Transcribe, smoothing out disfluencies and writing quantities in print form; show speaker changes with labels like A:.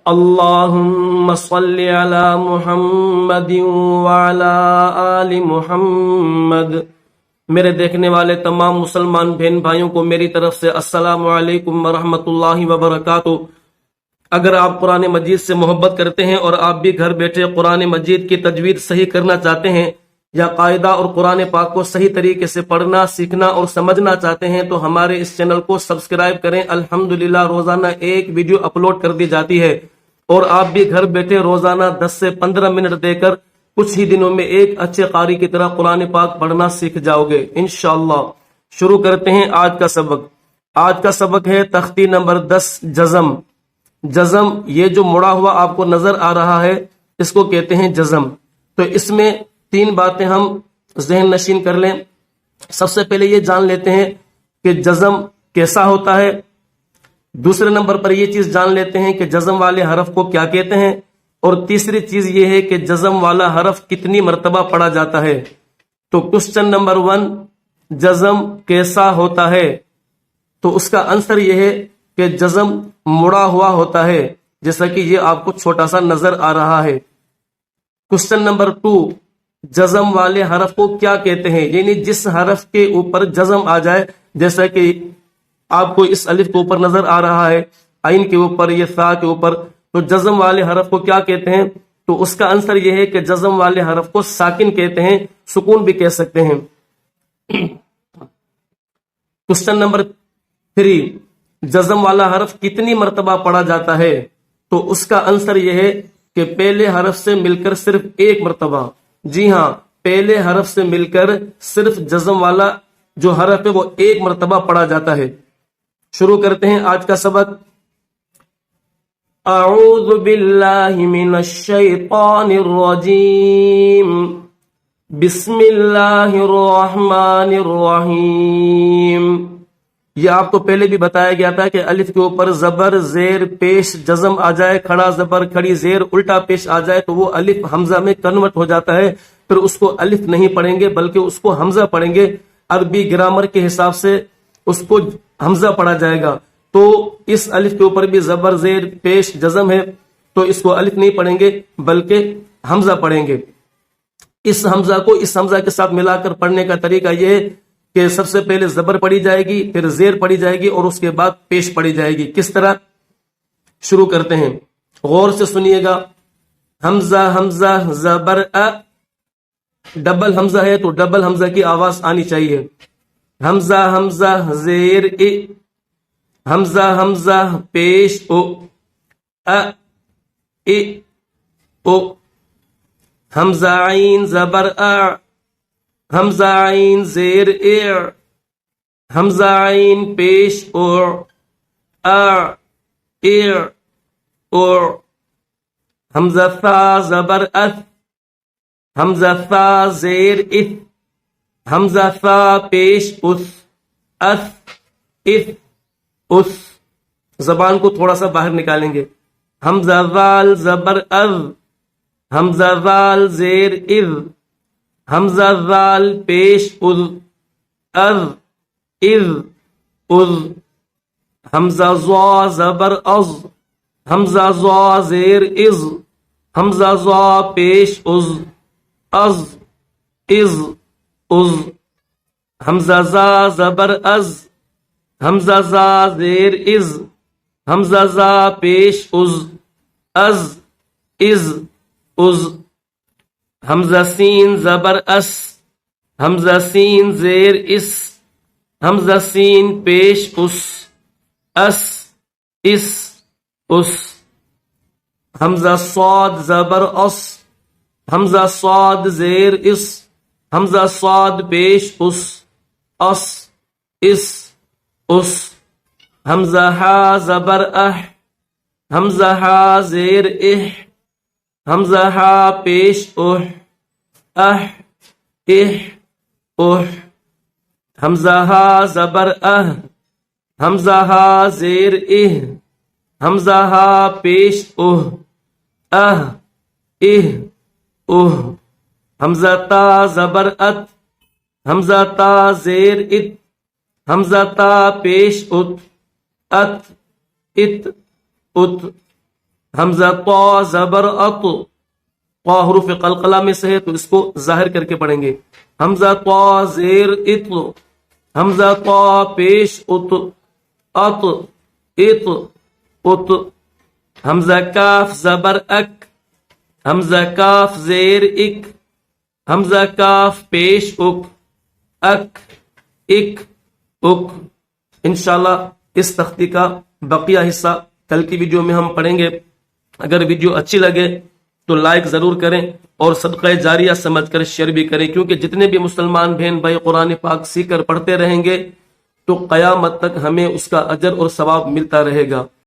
A: اللہم صلی علی محمد وعلی آل محمد۔ میرے دیکھنے والے تمام مسلمان بہن بھائیوں کو میری طرف سے السلام علیکم ورحمۃ اللہ وبرکاتہ۔ اگر آپ قرآن مجید سے محبت کرتے ہیں اور آپ بھی گھر بیٹھے قرآن مجید کی تجوید صحیح کرنا چاہتے ہیں یا قاعدہ اور قرآن پاک کو صحیح طریقے سے پڑھنا، سیکھنا اور سمجھنا چاہتے ہیں تو ہمارے اس چینل کو سبسکرائب کریں۔ الحمدللہ روزانہ ایک ویڈیو اپلوڈ کر دی جاتی ہے اور آپ بھی گھر بیٹھے روزانہ 10 سے 15 منٹ دے کر کچھ ہی دنوں میں ایک اچھے قاری کی طرح قرآن پاک پڑھنا سیکھ جاؤ گے انشاءاللہ۔ شروع کرتے ہیں آج کا سبق۔ آج کا سبق ہے تختی نمبر 10، جزم۔ جزم، یہ جو مڑا ہوا آپ کو نظر آ رہا ہے اس کو کہتے ہیں جزم۔ تو اس میں 3 باتیں ہم ذہن نشین کر لیں۔ سب سے پہلے یہ جان لیتے ہیں کہ جزم کیسا ہوتا ہے۔ دوسرے نمبر پر یہ چیز جان لیتے ہیں کہ جزم والے حرف کو کیا کہتے ہیں، اور تیسری چیز یہ ہے کہ جزم والا حرف کتنی مرتبہ پڑھا جاتا ہے۔ تو کوسچن نمبر 1، جزم کیسا ہوتا ہے؟ تو اس کا آنسر یہ ہے کہ جزم مڑا ہوا ہوتا ہے، جیسا کہ یہ آپ کو چھوٹا سا نظر آ رہا ہے۔ کوسچن نمبر 2، جزم والے حرف کو کیا کہتے ہیں؟ یعنی جس حرف کے اوپر جزم آ جائے، جیسا کہ آپ کو اس الف کے اوپر نظر آ رہا ہے، عین کے اوپر، یہ سا کے اوپر، تو جزم والے حرف کو کیا کہتے ہیں؟ تو اس کا آنسر یہ ہے کہ جزم والے حرف کو ساکن کہتے ہیں، سکون بھی کہہ سکتے ہیں۔ کوسچن نمبر 3، جزم والا حرف کتنی مرتبہ پڑھا جاتا ہے؟ تو اس کا آنسر یہ ہے کہ پہلے حرف سے مل کر صرف ایک مرتبہ۔ جی ہاں، پہلے حرف سے مل کر صرف جزم والا جو حرف ہے وہ ایک مرتبہ پڑھا جاتا ہے۔ شروع کرتے ہیں آج کا سبق۔ اعوذ باللہ من الشیطان الرجیم، بسم اللہ الرحمن الرحیم۔ یہ آپ کو پہلے بھی بتایا گیا تھا کہ الف کے اوپر زبر، زیر، پیش، جزم آ جائے، کھڑا زبر، کھڑی زیر، الٹا پیش آ جائے تو وہ الف حمزہ میں کنورٹ ہو جاتا ہے، پھر اس کو الف نہیں پڑھیں گے بلکہ اس کو حمزہ پڑھیں گے۔ عربی گرامر کے حساب سے اس کو حمزہ پڑھا جائے گا۔ تو اس الف کے اوپر بھی زبر، زیر، پیش، جزم ہے، تو اس کو الف نہیں پڑھیں گے بلکہ حمزہ پڑھیں گے۔ اس حمزہ کو اس حمزہ کے ساتھ ملا کر پڑھنے کا طریقہ یہ ہے کہ سب سے پہلے زبر پڑھی جائے گی، پھر زیر پڑھی جائے گی اور اس کے بعد پیش پڑھی جائے گی۔ کس طرح؟ شروع کرتے ہیں، غور سے سنیے گا۔ حمزہ حمزہ زبر ا، ڈبل حمزہ ہے تو ڈبل حمزہ کی آواز آنی چاہیے۔ حمزہ حمزہ زیر ا، حمزہ حمزہ پیش او، ا ا او۔ حمزہ عین زبر ا، حمزہ عین زیر ا، حمزہ عین پیش او، ا ا او۔ حمزہ ثا زبر اث، حمزہ ثا زیر اث، حمزہ ثا پیش اس، اث اث اس۔ زبان کو تھوڑا سا باہر نکالیں گے۔ حمزہ ذال زبر اذ، حمزہ ذال زیر اذ، حمزہ ذال پیش اذ، اذ اذ اذ۔ حمزہ ضا زبر از، حمزہ ضا زیر از، حمزہ ضا پیش از، از از از۔ حمزہ زا زبر از، حمزہ زا زیر از، حمزہ زا پیش از، از از از۔ حمزہ سین زبر اس، حمزہ سین زیر اس، حمزہ سین پیش اس، اس اس اس۔ حمزہ صاد زبر اس، حمزہ صاد زیر اس، حمزہ صاد پیش اس، اس اس اس۔ حمزہ ہا زبر اہ، حمزہ ہا زیر اہ، حمزہ ہا پیش اوہ، اہ اہ اوہ۔ حمزہ ہا زبر اہ، حمزہ ہا زیر اہ، حمزہ ہا پیش اوہ، اہ اہ اوہ۔ حمزہ تا زبر ات، حمزہ تا زیر ات، حمزہ تا پیش ات، ات ات ات۔ حمزہ طا زبر اط، طا حروف قلقلہ میں سے ہے تو اس کو ظاہر کر کے پڑھیں گے. حمزہ طا زیر ات، حمزہ طا پیش ات، ات ات ات. حمزہ کاف زبر اک، حمزہ کاف زیر اک، حمزہ کاف پیش اک، اک اک اک. انشاءاللہ اس تختی کا بقیہ حصہ کل کی ویڈیو میں ہم پڑھیں گے. اگر ویڈیو اچھی لگے تو لائک ضرور کریں اور صدقہ جاریہ سمجھ کر شیئر بھی کریں، کیونکہ جتنے بھی مسلمان بہن بھائی قرآن پاک سیکھ کر پڑھتے رہیں گے تو قیامت تک ہمیں اس کا اجر اور ثواب ملتا رہے گا.